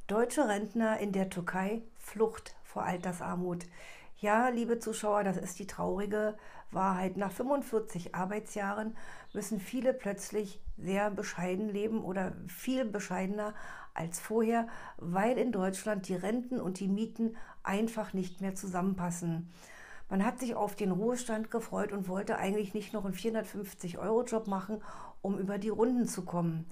Deutsche Rentner in der Türkei, Flucht vor Altersarmut. Ja, liebe Zuschauer, das ist die traurige Wahrheit. Nach 45 Arbeitsjahren müssen viele plötzlich sehr bescheiden leben oder viel bescheidener als vorher, weil in Deutschland die Renten und die Mieten einfach nicht mehr zusammenpassen. Man hat sich auf den Ruhestand gefreut und wollte eigentlich nicht noch einen 450-Euro-Job machen, um über die Runden zu kommen.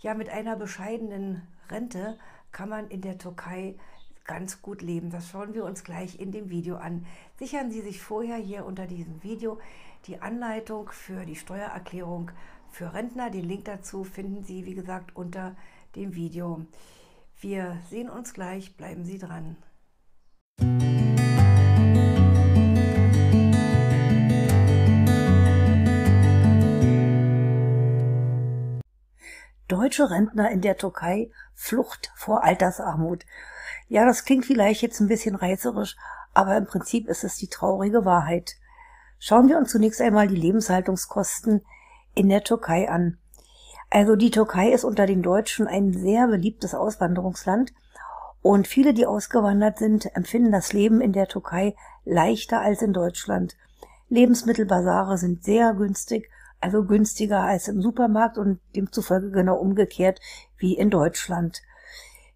Ja, mit einer bescheidenen Rente kann man in der Türkei ganz gut leben. Das schauen wir uns gleich in dem Video an. Sichern Sie sich vorher hier unter diesem Video die Anleitung für die Steuererklärung für Rentner. Den Link dazu finden Sie, wie gesagt, unter dem Video. Wir sehen uns gleich. Bleiben Sie dran. Deutsche Rentner in der Türkei, Flucht vor Altersarmut. Ja, das klingt vielleicht jetzt ein bisschen reißerisch, aber im Prinzip ist es die traurige Wahrheit. Schauen wir uns zunächst einmal die Lebenshaltungskosten in der Türkei an. Also die Türkei ist unter den Deutschen ein sehr beliebtes Auswanderungsland und viele, die ausgewandert sind, empfinden das Leben in der Türkei leichter als in Deutschland. Lebensmittelbasare sind sehr günstig, also günstiger als im Supermarkt und demzufolge genau umgekehrt wie in Deutschland.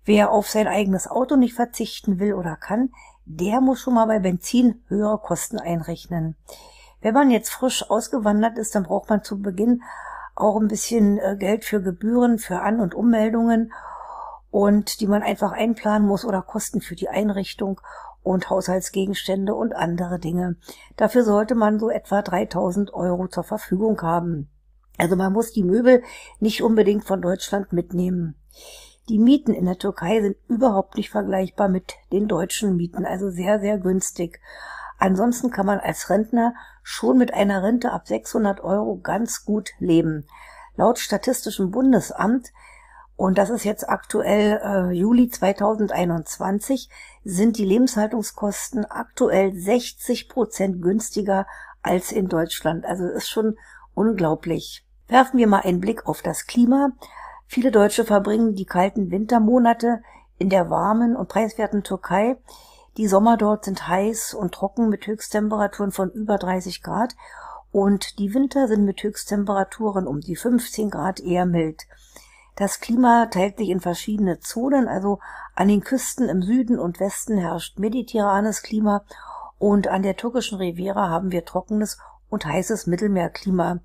Wer auf sein eigenes Auto nicht verzichten will oder kann, der muss schon mal bei Benzin höhere Kosten einrechnen. Wenn man jetzt frisch ausgewandert ist, dann braucht man zu Beginn auch ein bisschen Geld für Gebühren, für An- und Ummeldungen und die man einfach einplanen muss oder Kosten für die Einrichtung und Haushaltsgegenstände und andere Dinge. Dafür sollte man so etwa 3.000 Euro zur Verfügung haben. Also man muss die Möbel nicht unbedingt von Deutschland mitnehmen. Die Mieten in der Türkei sind überhaupt nicht vergleichbar mit den deutschen Mieten, also sehr, sehr günstig. Ansonsten kann man als Rentner schon mit einer Rente ab 600 Euro ganz gut leben. Laut Statistischem Bundesamt, und das ist jetzt aktuell Juli 2021, sind die Lebenshaltungskosten aktuell 60% günstiger als in Deutschland. Also ist schon unglaublich. Werfen wir mal einen Blick auf das Klima. Viele Deutsche verbringen die kalten Wintermonate in der warmen und preiswerten Türkei. Die Sommer dort sind heiß und trocken mit Höchsttemperaturen von über 30 Grad und die Winter sind mit Höchsttemperaturen um die 15 Grad eher mild. Das Klima teilt sich in verschiedene Zonen, also an den Küsten im Süden und Westen herrscht mediterranes Klima und an der türkischen Riviera haben wir trockenes und heißes Mittelmeerklima.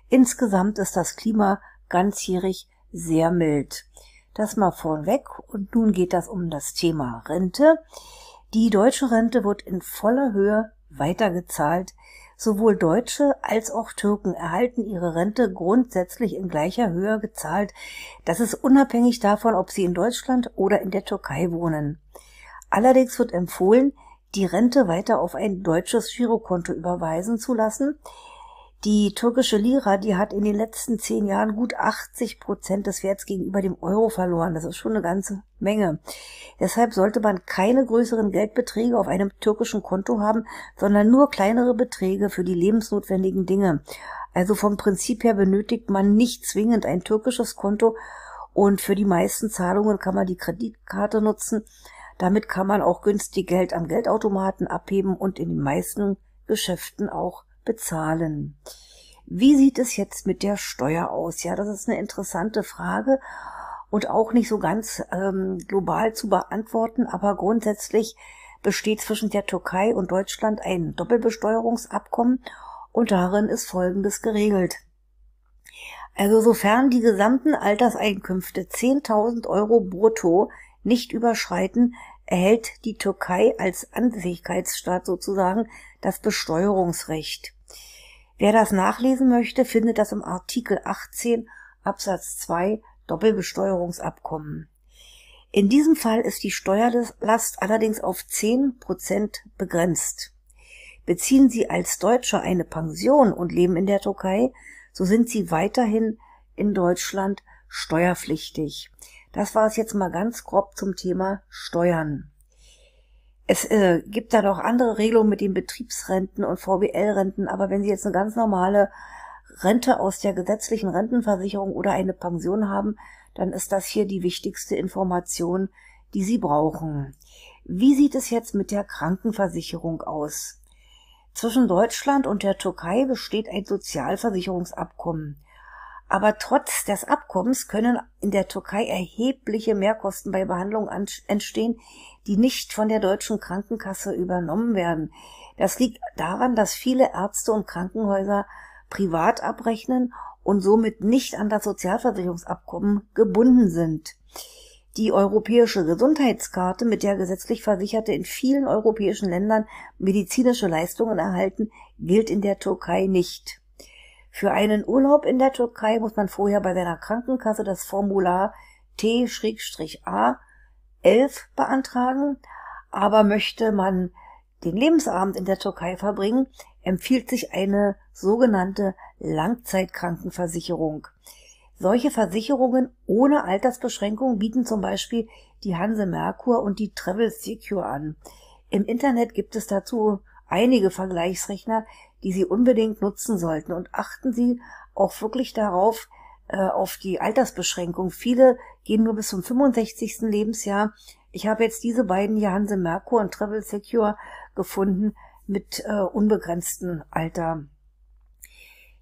Insgesamt ist das Klima ganzjährig sehr mild. Das mal vorweg und nun geht das um das Thema Rente. Die deutsche Rente wird in voller Höhe weitergezahlt. Sowohl Deutsche als auch Türken erhalten ihre Rente grundsätzlich in gleicher Höhe gezahlt. Das ist unabhängig davon, ob sie in Deutschland oder in der Türkei wohnen. Allerdings wird empfohlen, die Rente weiter auf ein deutsches Girokonto überweisen zu lassen. Die türkische Lira, die hat in den letzten 10 Jahren gut 80% des Werts gegenüber dem Euro verloren. Das ist schon eine ganze Menge. Deshalb sollte man keine größeren Geldbeträge auf einem türkischen Konto haben, sondern nur kleinere Beträge für die lebensnotwendigen Dinge. Also vom Prinzip her benötigt man nicht zwingend ein türkisches Konto und für die meisten Zahlungen kann man die Kreditkarte nutzen. Damit kann man auch günstig Geld am Geldautomaten abheben und in den meisten Geschäften auch bezahlen. Wie sieht es jetzt mit der Steuer aus? Ja, das ist eine interessante Frage und auch nicht so ganz global zu beantworten, aber grundsätzlich besteht zwischen der Türkei und Deutschland ein Doppelbesteuerungsabkommen und darin ist Folgendes geregelt. Also sofern die gesamten Alterseinkünfte 10.000 Euro brutto nicht überschreiten, erhält die Türkei als Ansässigkeitsstaat sozusagen das Besteuerungsrecht. Wer das nachlesen möchte, findet das im Artikel 18 Absatz 2 Doppelbesteuerungsabkommen. In diesem Fall ist die Steuerlast allerdings auf 10% begrenzt. Beziehen Sie als Deutscher eine Pension und leben in der Türkei, so sind Sie weiterhin in Deutschland steuerpflichtig. Das war es jetzt mal ganz grob zum Thema Steuern. Es gibt da noch andere Regelungen mit den Betriebsrenten und VBL-Renten, aber wenn Sie jetzt eine ganz normale Rente aus der gesetzlichen Rentenversicherung oder eine Pension haben, dann ist das hier die wichtigste Information, die sie brauchen. Wie sieht es jetzt mit der Krankenversicherung aus? Zwischen Deutschland und der Türkei besteht ein Sozialversicherungsabkommen. Aber trotz des Abkommens können in der Türkei erhebliche Mehrkosten bei Behandlungen entstehen, die nicht von der deutschen Krankenkasse übernommen werden. Das liegt daran, dass viele Ärzte und Krankenhäuser privat abrechnen und somit nicht an das Sozialversicherungsabkommen gebunden sind. Die europäische Gesundheitskarte, mit der gesetzlich Versicherte in vielen europäischen Ländern medizinische Leistungen erhalten, gilt in der Türkei nicht. Für einen Urlaub in der Türkei muss man vorher bei seiner Krankenkasse das Formular T-A 11 beantragen, aber möchte man den Lebensabend in der Türkei verbringen, empfiehlt sich eine sogenannte Langzeitkrankenversicherung. Solche Versicherungen ohne Altersbeschränkung bieten zum Beispiel die Hanse Merkur und die Travel Secure an. Im Internet gibt es dazu einige Vergleichsrechner, die Sie unbedingt nutzen sollten, und achten Sie auch wirklich darauf, auf die Altersbeschränkung. Viele gehen nur bis zum 65. Lebensjahr. Ich habe jetzt diese beiden hier, Hanse Merkur und Travel Secure, gefunden mit unbegrenztem Alter.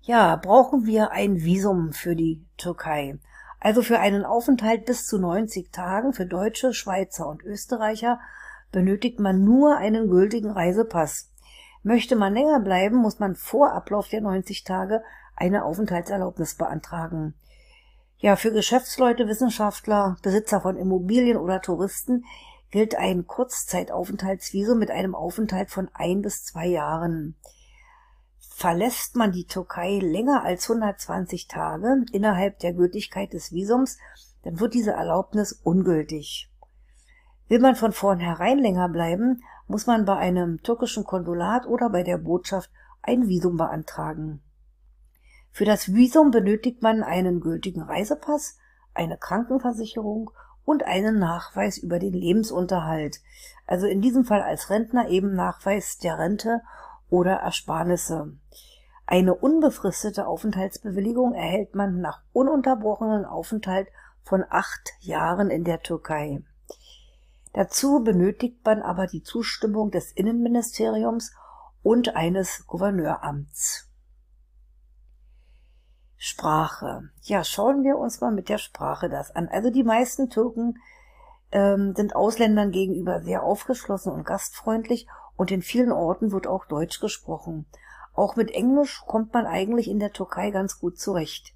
Ja, brauchen wir ein Visum für die Türkei? Also für einen Aufenthalt bis zu 90 Tagen für Deutsche, Schweizer und Österreicher benötigt man nur einen gültigen Reisepass. Möchte man länger bleiben, muss man vor Ablauf der 90 Tage eine Aufenthaltserlaubnis beantragen. Ja, für Geschäftsleute, Wissenschaftler, Besitzer von Immobilien oder Touristen gilt ein Kurzzeitaufenthaltsvisum mit einem Aufenthalt von 1 bis 2 Jahren. Verlässt man die Türkei länger als 120 Tage innerhalb der Gültigkeit des Visums, dann wird diese Erlaubnis ungültig. Will man von vornherein länger bleiben, muss man bei einem türkischen Konsulat oder bei der Botschaft ein Visum beantragen. Für das Visum benötigt man einen gültigen Reisepass, eine Krankenversicherung und einen Nachweis über den Lebensunterhalt. Also in diesem Fall als Rentner eben Nachweis der Rente oder Ersparnisse. Eine unbefristete Aufenthaltsbewilligung erhält man nach ununterbrochenen Aufenthalt von 8 Jahren in der Türkei. Dazu benötigt man aber die Zustimmung des Innenministeriums und eines Gouverneuramts. Sprache. Ja, schauen wir uns mal mit der Sprache das an. Also die meisten Türken sind Ausländern gegenüber sehr aufgeschlossen und gastfreundlich, und in vielen Orten wird auch Deutsch gesprochen. Auch mit Englisch kommt man eigentlich in der Türkei ganz gut zurecht.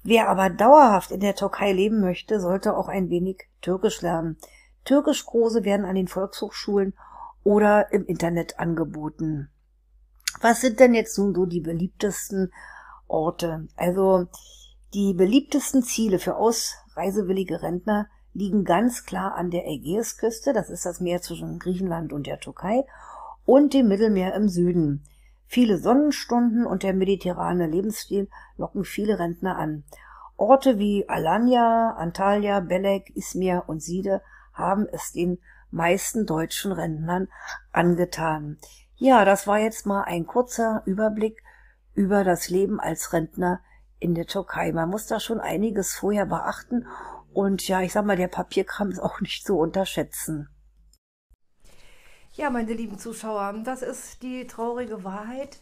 Wer aber dauerhaft in der Türkei leben möchte, sollte auch ein wenig Türkisch lernen. Türkischkurse werden an den Volkshochschulen oder im Internet angeboten. Was sind denn jetzt nun so die beliebtesten Orte? Also die beliebtesten Ziele für ausreisewillige Rentner liegen ganz klar an der Ägäisküste, das ist das Meer zwischen Griechenland und der Türkei, und dem Mittelmeer im Süden. Viele Sonnenstunden und der mediterrane Lebensstil locken viele Rentner an. Orte wie Alanya, Antalya, Belek, Izmir und Side haben es den meisten deutschen Rentnern angetan. Ja, das war jetzt mal ein kurzer Überblick über das Leben als Rentner in der Türkei. Man muss da schon einiges vorher beachten, und ja, ich sag mal, der Papierkram ist auch nicht zu unterschätzen. Ja, meine lieben Zuschauer, das ist die traurige Wahrheit.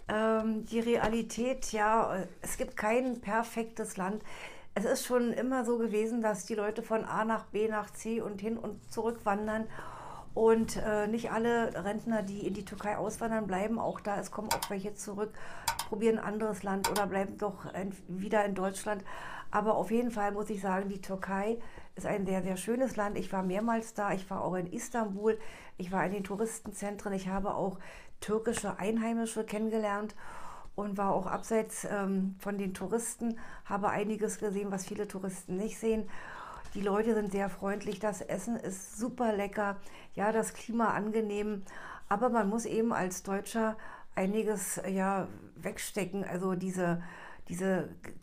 Die Realität, ja, es gibt kein perfektes Land. Es ist schon immer so gewesen, dass die Leute von A nach B nach C und hin und zurück wandern. Und nicht alle Rentner, die in die Türkei auswandern, bleiben auch da. Es kommen auch welche zurück, probieren ein anderes Land oder bleiben doch wieder in Deutschland. Aber auf jeden Fall muss ich sagen, die Türkei ist ein sehr, sehr schönes Land. Ich war mehrmals da. Ich war auch in Istanbul. Ich war in den Touristenzentren. Ich habe auch türkische Einheimische kennengelernt und war auch abseits von den Touristen. Habe einiges gesehen, was viele Touristen nicht sehen. Die Leute sind sehr freundlich, das Essen ist super lecker, ja, das Klima angenehm, aber man muss eben als Deutscher einiges ja wegstecken. Also diese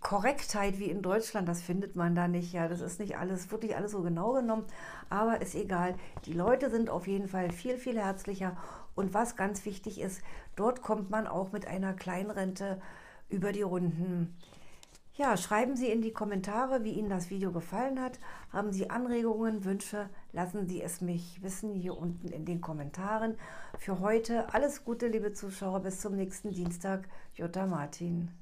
Korrektheit wie in Deutschland, das findet man da nicht. Ja, das ist nicht alles, wirklich alles so genau genommen, aber ist egal. Die Leute sind auf jeden Fall viel, viel herzlicher, und was ganz wichtig ist, dort kommt man auch mit einer Kleinrente über die Runden. Ja, schreiben Sie in die Kommentare, wie Ihnen das Video gefallen hat. Haben Sie Anregungen, Wünsche? Lassen Sie es mich wissen hier unten in den Kommentaren. Für heute alles Gute, liebe Zuschauer. Bis zum nächsten Dienstag. Jutta Martin.